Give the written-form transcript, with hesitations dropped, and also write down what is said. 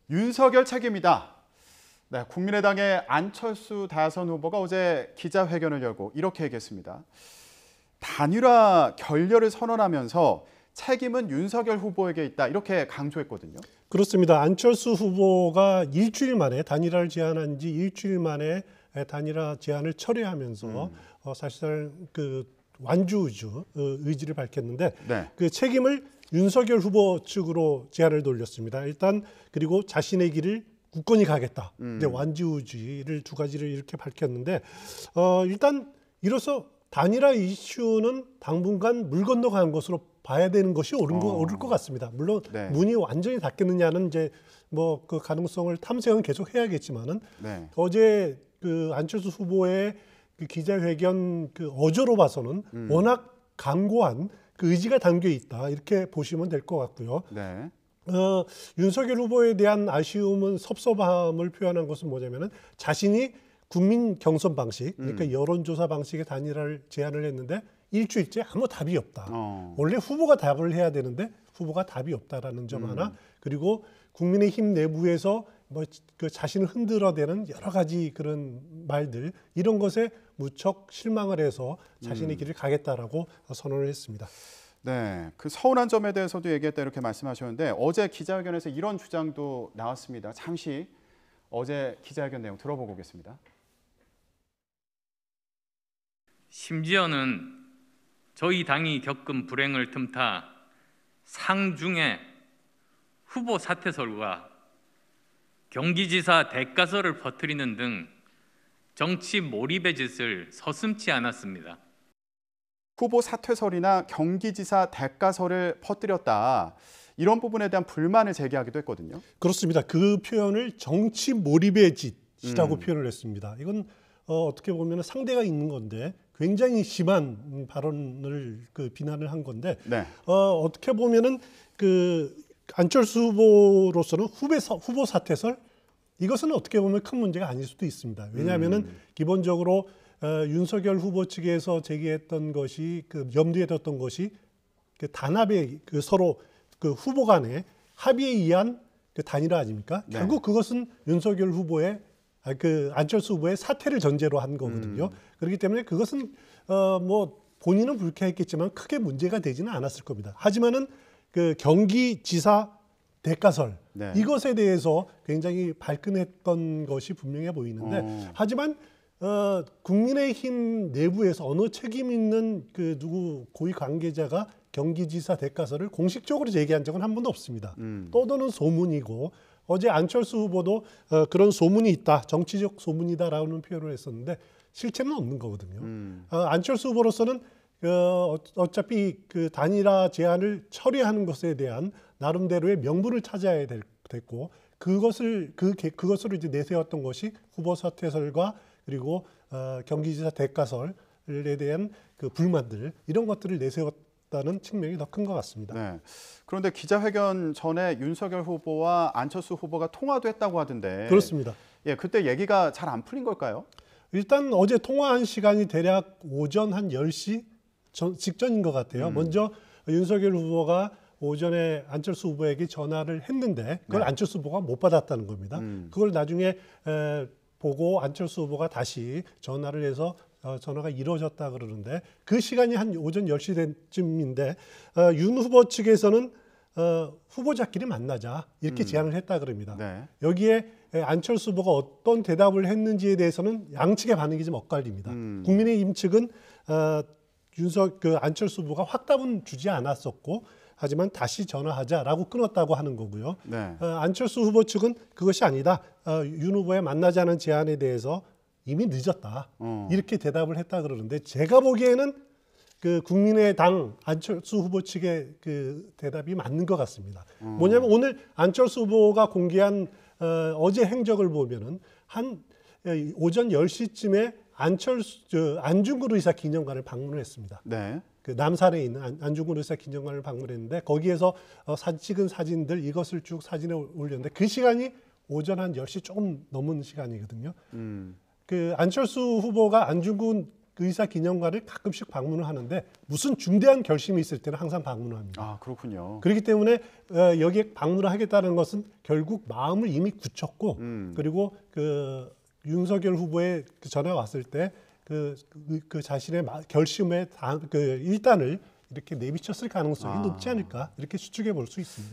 윤석열 책임이다. 네, 국민의당의 안철수 다선 후보가 어제 기자회견을 열고 이렇게 얘기했습니다. 단일화 결렬을 선언하면서 책임은 윤석열 후보에게 있다. 이렇게 강조했거든요. 그렇습니다. 안철수 후보가 일주일 만에 단일화를 제안한 지 일주일 만에 단일화 제안을 철회하면서 사실상 그 완주주 의지를 밝혔는데 네. 그 책임을 윤석열 후보 측으로 제안을 돌렸습니다. 일단 그리고 자신의 길을 굳건히 가겠다. 이제 완주주의를 두 가지를 이렇게 밝혔는데 일단 이로써 단일화 이슈는 당분간 물 건너간 것으로 봐야 되는 것이 옳을 것 같습니다. 물론 네. 문이 완전히 닫겠느냐는 이제 뭐 그 가능성을 탐색은 계속 해야겠지만은 네. 어제 그 안철수 후보의 그 기자회견 그 어조로 봐서는 워낙 강고한 그 의지가 담겨 있다 이렇게 보시면 될 것 같고요. 네. 윤석열 후보에 대한 아쉬움은 섭섭함을 표현한 것은 뭐냐면은 자신이 국민 경선 방식, 그러니까 여론조사 방식의 단일화를 제안을 했는데 일주일째 아무 답이 없다. 원래 후보가 답을 해야 되는데 후보가 답이 없다라는 점 하나, 그리고 국민의힘 내부에서 뭐 그 자신을 흔들어대는 여러 가지 그런 말들 이런 것에 무척 실망을 해서 자신의 길을 가겠다라고 선언을 했습니다. 네, 그 서운한 점에 대해서도 얘기했다 이렇게 말씀하셨는데 어제 기자회견에서 이런 주장도 나왔습니다. 잠시 어제 기자회견 내용 들어보고 오겠습니다. 심지어는 저희 당이 겪은 불행을 틈타 상중에 후보 사퇴설과 경기지사 대가설을 퍼뜨리는 등 정치 몰입의 짓을 서슴지 않았습니다. 후보 사퇴설이나 경기지사 대가설을 퍼뜨렸다. 이런 부분에 대한 불만을 제기하기도 했거든요. 그렇습니다. 그 표현을 정치 몰입의 짓이라고 표현을 했습니다. 이건 어떻게 보면 상대가 있는 건데 굉장히 심한 발언을 그 비난을 한 건데 네. 어떻게 보면은 그 안철수 후보로서는 후보 사퇴설 이것은 어떻게 보면 큰 문제가 아닐 수도 있습니다. 왜냐하면은 기본적으로 윤석열 후보 측에서 제기했던 것이 그 염두에 뒀던 것이 그 단합의 그 서로 그 후보 간의 합의에 의한 그 단일화 아닙니까? 네. 결국 그것은 윤석열 후보의 그 안철수 후보의 사퇴를 전제로 한 거거든요. 그렇기 때문에 그것은 뭐 본인은 불쾌했겠지만 크게 문제가 되지는 않았을 겁니다. 하지만은 그 경기지사 대가설 네. 이것에 대해서 굉장히 발끈했던 것이 분명해 보이는데 하지만 국민의힘 내부에서 어느 책임 있는 그 누구 고위 관계자가 경기지사 대가설을 공식적으로 제기한 적은 한 번도 없습니다. 떠도는 소문이고 어제 안철수 후보도 그런 소문이 있다, 정치적 소문이다라는 표현을 했었는데 실체는 없는 거거든요. 안철수 후보로서는 어차피 그 단일화 제안을 처리하는 것에 대한 나름대로의 명분을 찾아야 됐고 그것을 이제 내세웠던 것이 후보 사퇴설과 그리고 경기지사 대가설에 대한 그 불만들 이런 것들을 내세웠다는 측면이 더 큰 것 같습니다. 네. 그런데 기자회견 전에 윤석열 후보와 안철수 후보가 통화도 했다고 하던데. 그렇습니다. 예, 그때 얘기가 잘 안 풀린 걸까요? 일단 어제 통화한 시간이 대략 오전 한 10시 직전인 것 같아요. 먼저 윤석열 후보가 오전에 안철수 후보에게 전화를 했는데 그걸 네. 안철수 후보가 못 받았다는 겁니다. 그걸 나중에 보고 안철수 후보가 다시 전화를 해서 전화가 이루어졌다 그러는데 그 시간이 한 오전 10시 쯤인데 윤 후보 측에서는 후보자끼리 만나자 이렇게 제안을 했다 그럽니다. 네. 여기에 안철수 후보가 어떤 대답을 했는지에 대해서는 양측의 반응이 좀 엇갈립니다. 국민의힘 측은 안철수 후보가 확답은 주지 않았었고 하지만 다시 전화하자라고 끊었다고 하는 거고요. 네. 안철수 후보 측은 그것이 아니다. 윤 후보의 만나자는 제안에 대해서 이미 늦었다. 이렇게 대답을 했다 그러는데 제가 보기에는 그 국민의당 안철수 후보 측의 그 대답이 맞는 것 같습니다. 뭐냐면 오늘 안철수 후보가 공개한 어제 행적을 보면은 한 오전 10시쯤에 안중근 의사 기념관을 방문을 했습니다. 네. 그 남산에 있는 안중근 의사 기념관을 방문했는데 거기에서 찍은 사진들 이것을 쭉 사진에 올렸는데 그 시간이 오전 한 10시 조금 넘은 시간이거든요. 그 안철수 후보가 안중근 그 의사 기념관을 가끔씩 방문을 하는데 무슨 중대한 결심이 있을 때는 항상 방문을 합니다. 아, 그렇군요. 그렇기 때문에 여기에 방문을 하겠다는 것은 결국 마음을 이미 굳혔고 그리고 그 윤석열 후보의 그 전화 왔을 때 그 자신의 결심의 그 일단을 이렇게 내비쳤을 가능성이 높지 않을까 이렇게 추측해 볼 수 있습니다.